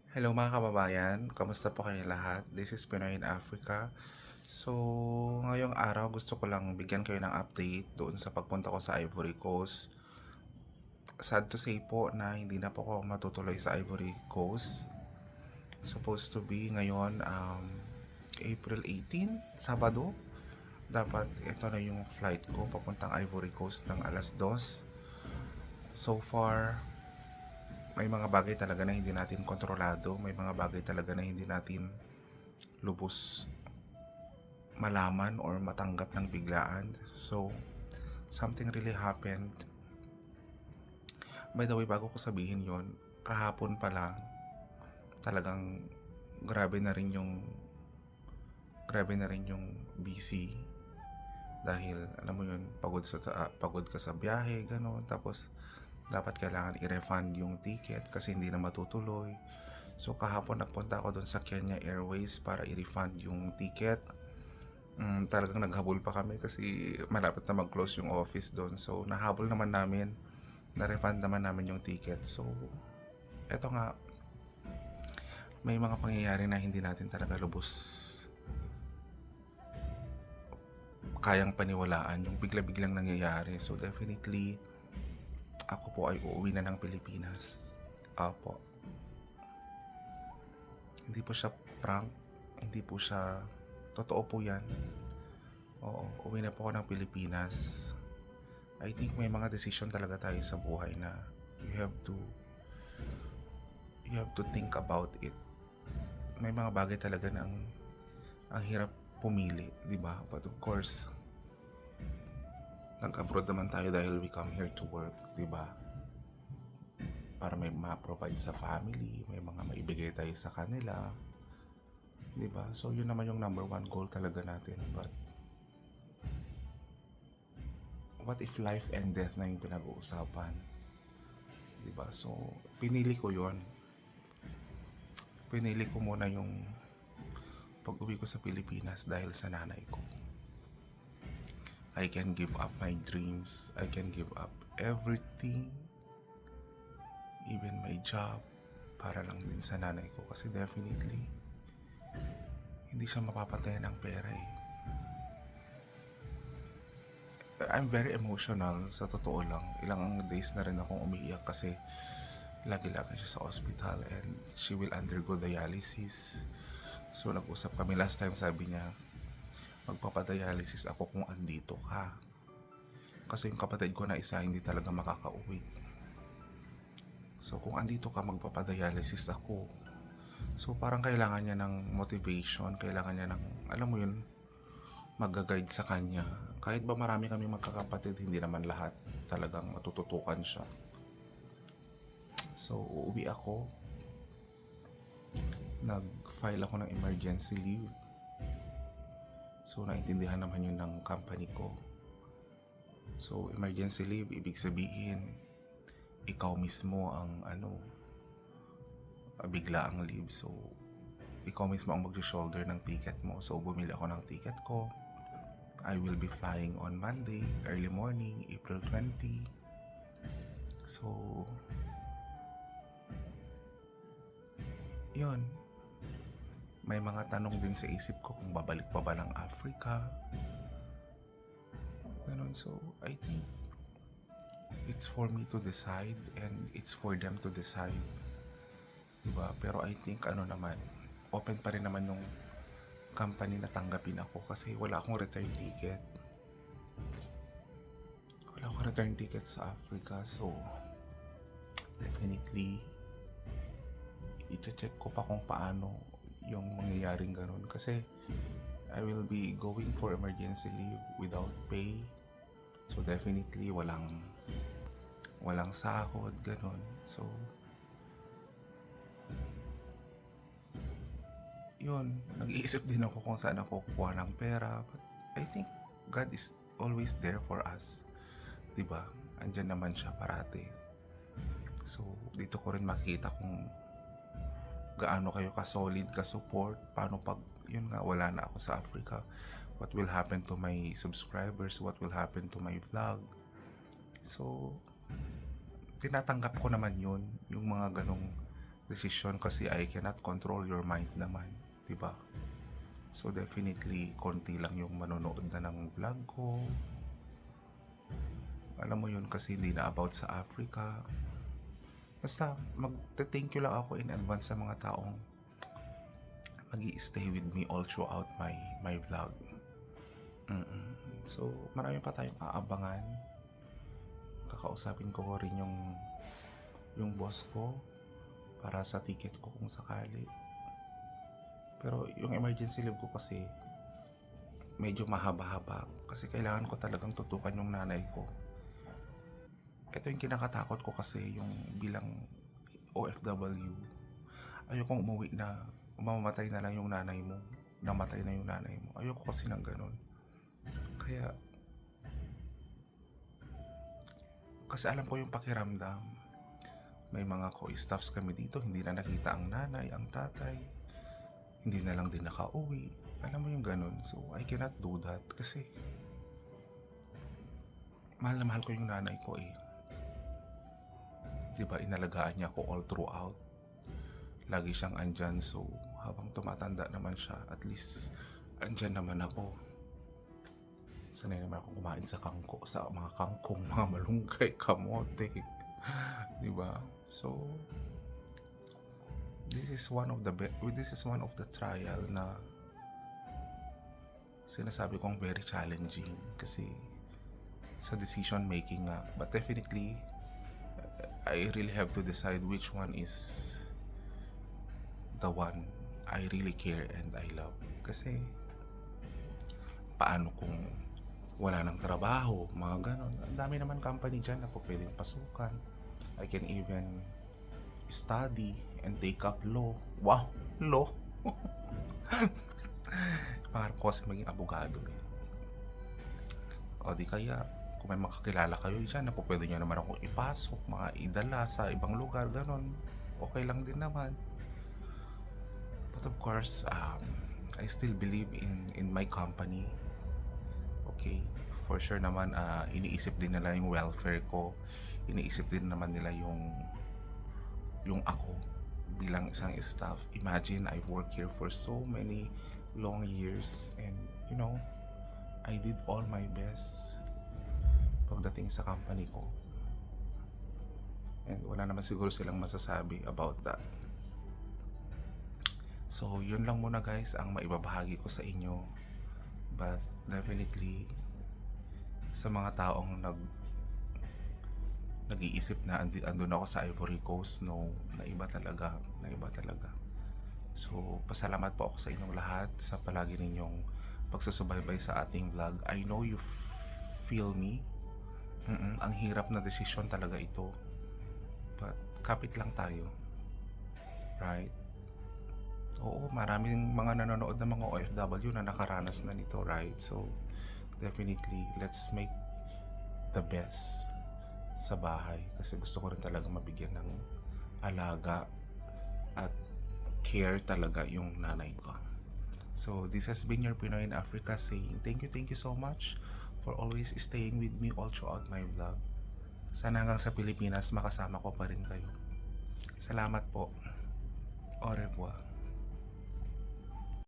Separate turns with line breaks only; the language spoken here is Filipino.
Hello mga kababayan, kamusta po kayo lahat? This is Pinoy in Africa. So, ngayong araw gusto ko lang bigyan kayo ng update doon sa pagpunta ko sa Ivory Coast. Sad to say po na hindi na po ako matutuloy sa Ivory Coast. Supposed to be ngayon April 18, Sabado. Dapat ito na yung flight ko papuntang Ivory Coast ng alas 2. So far, may mga bagay talaga na hindi natin kontrolado, may mga bagay talaga na hindi natin lubos malaman or matanggap ng biglaan. So, something really happened. By the way, bago ko sabihin yon, kahapon pa lang, talagang grabe na rin yung busy dahil alam mo yun, pagod ka sa biyahe, gano'n. Tapos dapat kailangan i-refund yung ticket kasi hindi na matutuloy. So kahapon nagpunta ako doon sa Kenya Airways para i-refund yung ticket. Talagang naghabol pa kami kasi malapit na mag-close yung office doon. So nahabol naman namin, na-refund naman namin yung ticket. So eto nga, may mga pangyayari na hindi natin talaga lubos kayang paniwalaan, yung bigla-biglang nangyayari. So definitely, ako po ay uuwi na ng Pilipinas. Apo, hindi po siya prank, hindi po siya, totoo po yan. Oo, uwi na po ako ng Pilipinas. I think may mga decision talaga tayo sa buhay na you have to think about it. May mga bagay talaga na ang hirap pumili, di ba? But of course, nag-abroad naman tayo dahil we come here to work, di ba? Para may ma-provide sa family, may mga maibigay tayo sa kanila, di ba? So yun naman yung number one goal talaga natin. But what if life and death na yung pinag-uusapan? Di ba? So pinili ko yon. Pinili ko muna yung pag-uwi ko sa Pilipinas dahil sa nanay ko. I can give up my dreams. I can give up everything, even my job, para lang din sa nanay ko. Kasi definitely, hindi siya mapapatayan ng pera eh. I'm very emotional, sa totoo lang. Ilang days na rin akong umiiyak kasi lagi-lagi siya sa hospital and she will undergo dialysis. So nag-usap kami last time, sabi niya, magpapadialysis ako kung andito ka. Kasi yung kapatid ko na isa hindi talaga makakauwi. So kung andito ka, magpapadialysis ako. So parang kailangan niya ng motivation, kailangan niya ng, alam mo yun, mag-guide sa kanya. Kahit ba marami kami magkakapatid, hindi naman lahat talagang matututukan siya. So uuwi ako, nag-file ako ng emergency leave. So naintindihan naman yun ng company ko. So emergency leave, ibig sabihin, ikaw mismo ang bigla ang leave. So ikaw mismo ang mag-shoulder ng ticket mo. So bumili ako ng ticket ko. I will be flying on Monday, early morning, April 20. So yun, may mga tanong din sa isip ko kung babalik pa ba ng Africa. Ganun. So I think it's for me to decide and it's for them to decide, diba? Pero I think naman, open pa rin naman yung company na tanggapin ako kasi wala akong return ticket. Wala akong return ticket sa Africa. So definitely i-check ko pa kung paano yung mangyayaring ganun kasi I will be going for emergency leave without pay. So definitely walang sahod, ganun. So yun, nag-iisip din ako kung saan ako kukuha ng pera. But I think God is always there for us, diba? Andyan naman siya parati. So dito ko rin makita kung gaano kayo ka-solid, ka-support. Paano pag yun nga, wala na ako sa Africa, what will happen to my subscribers, what will happen to my vlog. So tinatanggap ko naman yun, yung mga ganong decision kasi I cannot control your mind naman, 'di ba? So definitely konti lang yung manonood na ng vlog ko. Alam mo yun kasi hindi na about sa Africa. Basta magte-thank you lang ako in advance sa mga taong magi-stay with me all throughout my vlog. So marami pa tayong aabangan. Kakausapin ko rin yung boss ko para sa ticket ko kung sakali. Pero yung emergency leave ko kasi medyo mahaba-haba kasi kailangan ko talagang tutukan yung nanay ko. Ito yung kinakatakot ko kasi yung bilang OFW. Ayokong umuwi na mamamatay na lang yung nanay mo. Namatay na yung nanay mo. Ayoko kasi ng ganun. Kaya kasi alam ko yung pakiramdam. May mga co-staffs kami dito, hindi na nakita ang nanay, ang tatay. Hindi na lang din nakauwi. Alam mo yung ganun. So, I cannot do that kasi mahal na mahal ko yung nanay ko eh. Diba, inalagaan niya ako all throughout. Lagi siyang andyan. So, habang tumatanda naman siya, at least andyan naman ako. Sanay naman ako kumain sa sa mga kangkong, mga malunggay, kamote. Diba? So, this is one of the trial na sinasabi kong very challenging kasi sa decision making nga. But definitely I really have to decide which one is the one I really care and I love. Kasi paano kung wala ng trabaho, mga ganon. Ang dami naman company dyan na po pwedeng pasukan. I can even study and take up law. Wow, law. Pangarap ko kasi maging abogado eh. O di kaya, kung may makakilala kayo dyan na po pwede nyo naman akong ipasok, mga idala sa ibang lugar, ganon. Okay lang din naman. But of course, I still believe in my company. Okay, for sure naman, iniisip din nila yung welfare ko. Iniisip din naman nila yung ako bilang isang staff. Imagine, I've worked here for so many long years and you know, I did all my best pagdating sa company ko. And wala naman siguro silang masasabi about that. So, yun lang muna guys ang maibabahagi ko sa inyo. But definitely, sa mga taong nag-iisip na andun ako sa Ivory Coast, no, naiba talaga. So, pasalamat po ako sa inyong lahat sa palagi ninyong pagsusubaybay sa ating vlog. I know you feel me. Ang hirap na desisyon talaga ito. But, kapit lang tayo. Right? Oo, maraming mga nanonood ng mga OFW na nakaranas na nito, right? So, definitely, let's make the best sa bahay. Kasi gusto ko rin talaga mabigyan ng alaga at care talaga yung nanay ko. So, this has been your Pinoy in Africa saying thank you so much for always staying with me all throughout my vlog. Sana hanggang sa Pilipinas makasama ko pa rin kayo. Salamat po. Au revoir.